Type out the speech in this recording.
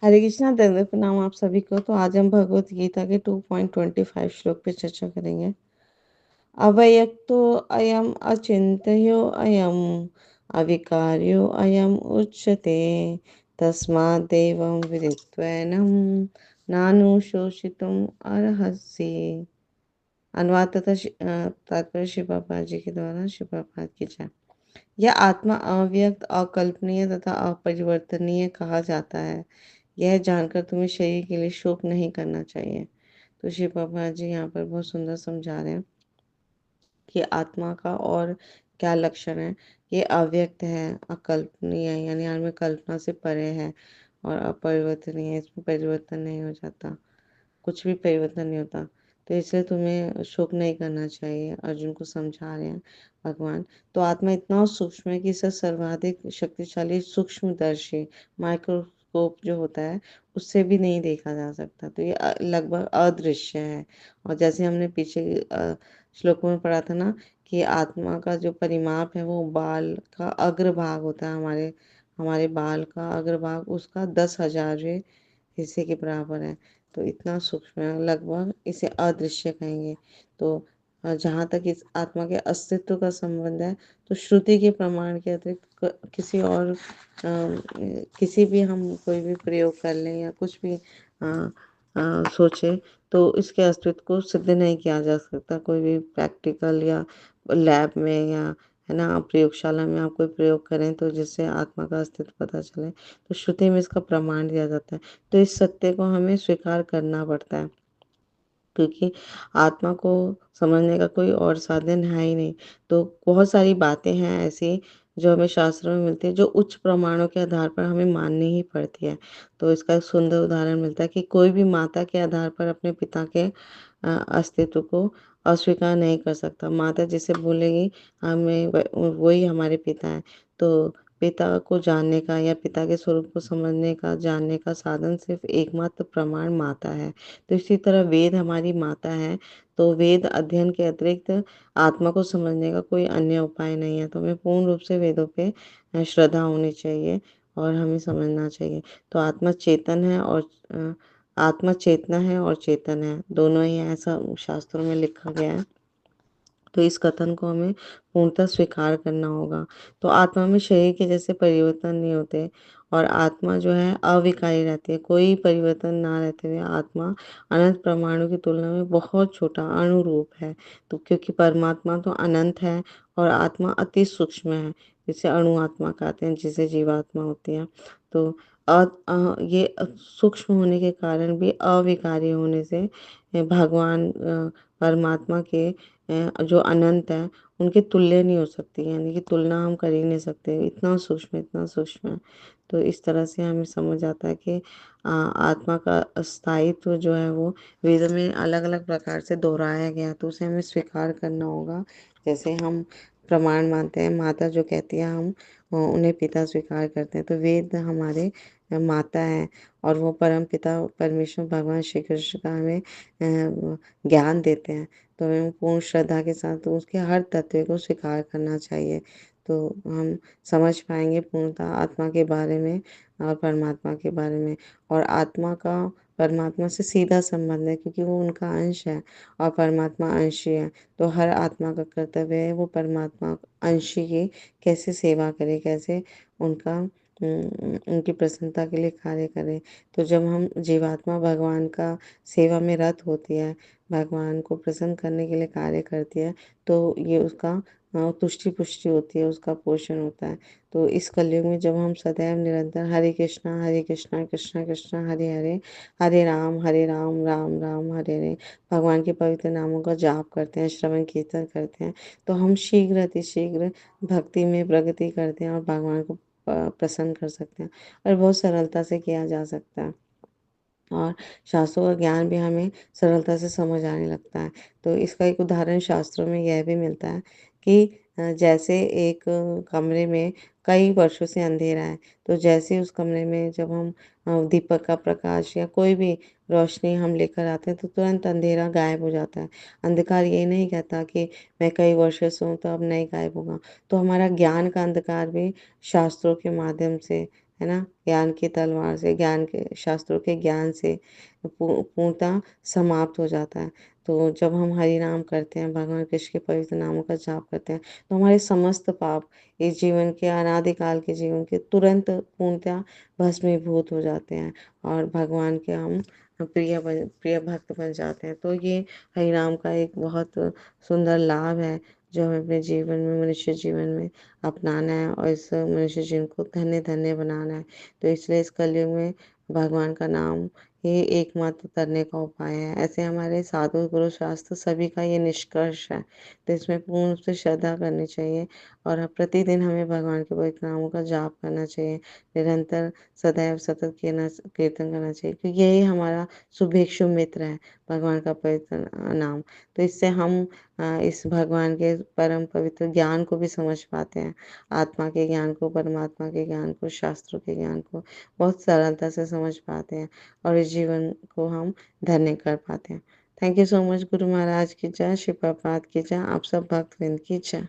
हरे कृष्णा दंडवत प्रणाम आप सभी को। तो आज हम भगवत गीता के 2.25 श्लोक पे चर्चा करेंगे। अव्यक्तो अयम अचिंत्यो अयम अविकार्यो अयम उच्यते तस्माद् देवं विदित्वैनं नानुशोचितुम् अर्हसि। अनुवाद तथा तात्पर्य श्री प्रभुपाद जी के द्वारा। श्री प्रभुपाद की जय। यह आत्मा अव्यक्त, अकल्पनीय तथा अपरिवर्तनीय कहा जाता है। यह जानकर तुम्हें शरीर के लिए शोक नहीं करना चाहिए। तो श्री प्रभुपाद जी यहाँ पर बहुत सुंदर समझा रहे हैं कि आत्मा का और क्या लक्षण है। ये अव्यक्त है, अकल्पनीय है, यानी हमें कल्पना से परे है, और अपरिवर्तनीय है, इसमें परिवर्तन नहीं हो जाता, कुछ भी परिवर्तन नहीं होता। तो इसलिए तुम्हें शोक नहीं करना चाहिए, अर्जुन को समझा रहे हैं भगवान। तो आत्मा इतना सूक्ष्म है कि इसे सर्वाधिक शक्तिशाली सूक्ष्मदर्शी माइक्रोस्कोप जो होता है उससे भी नहीं देखा जा सकता। तो ये लगभग अदृश्य है। और जैसे हमने पीछे श्लोक में पढ़ा था ना कि आत्मा का जो परिमाप है वो बाल का अग्रभाग होता है। हमारे हमारे बाल का अग्रभाग उसका 10,000वें हिस्से के बराबर है। तो इतना सूक्ष्म है, लगभग इसे अदृश्य कहेंगे। तो जहाँ तक इस आत्मा के अस्तित्व का संबंध है, तो श्रुति के प्रमाण के अतिरिक्त किसी भी हम कोई भी प्रयोग कर लें या कुछ भी सोचे, तो इसके अस्तित्व को सिद्ध नहीं किया जा सकता। कोई भी प्रैक्टिकल या लैब में या है ना प्रयोगशाला में आप कोई प्रयोग करें तो जिससे आत्मा का अस्तित्व पता चले, तो श्रुति में इसका प्रमाण दिया जाता है। तो इस सत्य को हमें स्वीकार करना पड़ता है, क्योंकि आत्मा को समझने का कोई और साधन है ही नहीं। तो बहुत सारी बातें हैं ऐसी जो हमें शास्त्रों में मिलती है, जो उच्च प्रमाणों के आधार पर हमें माननी ही पड़ती है। तो इसका एक सुंदर उदाहरण मिलता है कि कोई भी माता के आधार पर अपने पिता के अस्तित्व को अस्वीकार नहीं कर सकता। माता जिसे बोलेगी हमें वही हमारे पिता है। तो पिता को जानने का या पिता के स्वरूप को समझने का, जानने का साधन सिर्फ एकमात्र प्रमाण माता है। तो इसी तरह वेद हमारी माता है। तो वेद अध्ययन के अतिरिक्त आत्मा को समझने का कोई अन्य उपाय नहीं है। तो हमें पूर्ण रूप से वेदों पे श्रद्धा होनी चाहिए और हमें समझना चाहिए। तो आत्मा चेतन है और आत्मा चेतना है और चेतन है, दोनों ही है, ऐसा शास्त्रों में लिखा गया है। तो इस कथन को हमें पूर्णतः स्वीकार करना होगा। तो आत्मा में शरीर के जैसे परिवर्तन नहीं होते और आत्मा जो है अविकारी रहती है। कोई परिवर्तन ना रहते हुए आत्मा अनंत परमाणु की तुलना में बहुत छोटा अणुरूप है। तो क्योंकि परमात्मा तो अनंत है और आत्मा अति सूक्ष्म है, जिसे अणु आत्मा कहते हैं, जिसे जीवात्मा होती है। तो ये सूक्ष्म होने के कारण भी अविकारी होने से भगवान परमात्मा के जो अनंत है उनके तुल्य नहीं हो सकती, यानी कि तुलना हम कर ही नहीं सकते, इतना सूक्ष्म है। तो इस तरह से हमें समझ आता है कि आत्मा का स्थायित्व जो है वो वेद में अलग अलग प्रकार से दोहराया गया, तो उसे हमें स्वीकार करना होगा। जैसे हम प्रमाण मानते हैं, माता जो कहती है हम उन्हें पिता स्वीकार करते हैं। तो वेद हमारे माता है और वो परम पिता परमेश्वर भगवान श्री कृष्ण का हमें ज्ञान देते हैं। तो हमें पूर्ण श्रद्धा के साथ तो उसके हर तत्व को स्वीकार करना चाहिए। तो हम समझ पाएंगे पूर्णतः आत्मा के बारे में और परमात्मा के बारे में। और आत्मा का परमात्मा से सीधा संबंध है, क्योंकि वो उनका अंश है और परमात्मा अंशी है। तो हर आत्मा का कर्तव्य है वो परमात्मा अंशी की कैसे सेवा करे, कैसे उनका उनकी प्रसन्नता के लिए कार्य करे। तो जब हम जीवात्मा भगवान का सेवा में रत होती है, भगवान को प्रसन्न करने के लिए कार्य करती है, तो ये उसका तुष्टि पुष्टि होती है, उसका पोषण होता है। तो इस कलयुग में जब हम सदैव निरंतर हरे कृष्णा कृष्णा कृष्णा हरे हरे, हरे राम राम राम हरे हरे भगवान के पवित्र नामों का जाप करते हैं, श्रवण कीर्तन करते हैं, तो हम शीघ्र अतिशीघ्र भक्ति में प्रगति करते हैं और भगवान को प्रसन्न कर सकते हैं। और बहुत सरलता से किया जा सकता है और शास्त्रों का ज्ञान भी हमें सरलता से समझ आने लगता है। तो इसका एक उदाहरण शास्त्रों में यह भी मिलता है कि जैसे एक कमरे में कई वर्षों से अंधेरा है, तो जैसे उस कमरे में जब हम दीपक का प्रकाश या कोई भी रोशनी हम लेकर आते हैं, तो तुरंत अंधेरा गायब हो जाता है। अंधकार ये नहीं कहता कि मैं कई वर्षों से हूँ तो अब नहीं गायब होगा। तो हमारा ज्ञान का अंधकार भी शास्त्रों के माध्यम से है ना? ज्ञान की तलवार से, ज्ञान के शास्त्रों के ज्ञान से पूर्णतः समाप्त हो जाता है। तो जब हम हरि नाम करते हैं, भगवान कृष्ण के पवित्र नामों का जाप करते हैं, तो हमारे समस्त पाप इस जीवन के, अनादिकाल के जीवन के, तुरंत पूर्णतः भस्मीभूत हो जाते हैं और भगवान के हम प्रिय भक्त बन जाते हैं। तो ये हरि नाम का एक बहुत सुंदर लाभ है, जो हमें अपने जीवन में, मनुष्य जीवन में अपनाना है और इस मनुष्य जीवन को धन्य धन्य बनाना है। तो इसलिए इस कलयुग में भगवान का नाम ही एकमात्र तरने का उपाय है। ऐसे हमारे साधु गुरु शास्त्र सभी का ये निष्कर्ष है। तो इसमें पूर्ण रूप से श्रद्धा करनी चाहिए और प्रतिदिन हमें भगवान के पवित्र नामों का जाप करना चाहिए। निरंतर सदैव सतत कीर्तन करना चाहिए, क्योंकि यही हमारा शुभेच्छु मित्र है, भगवान का पवित्र नाम। तो इससे हम इस भगवान के परम पवित्र ज्ञान को भी समझ पाते हैं। आत्मा के ज्ञान को, परमात्मा के ज्ञान को, शास्त्रों के ज्ञान को बहुत सरलता से समझ पाते हैं और इस जीवन को हम धन्य कर पाते हैं। Thank you so much. Guru Maharaj की जय, श्री प्रभुपाद की जय, आप सब भक्तवृंद की जय।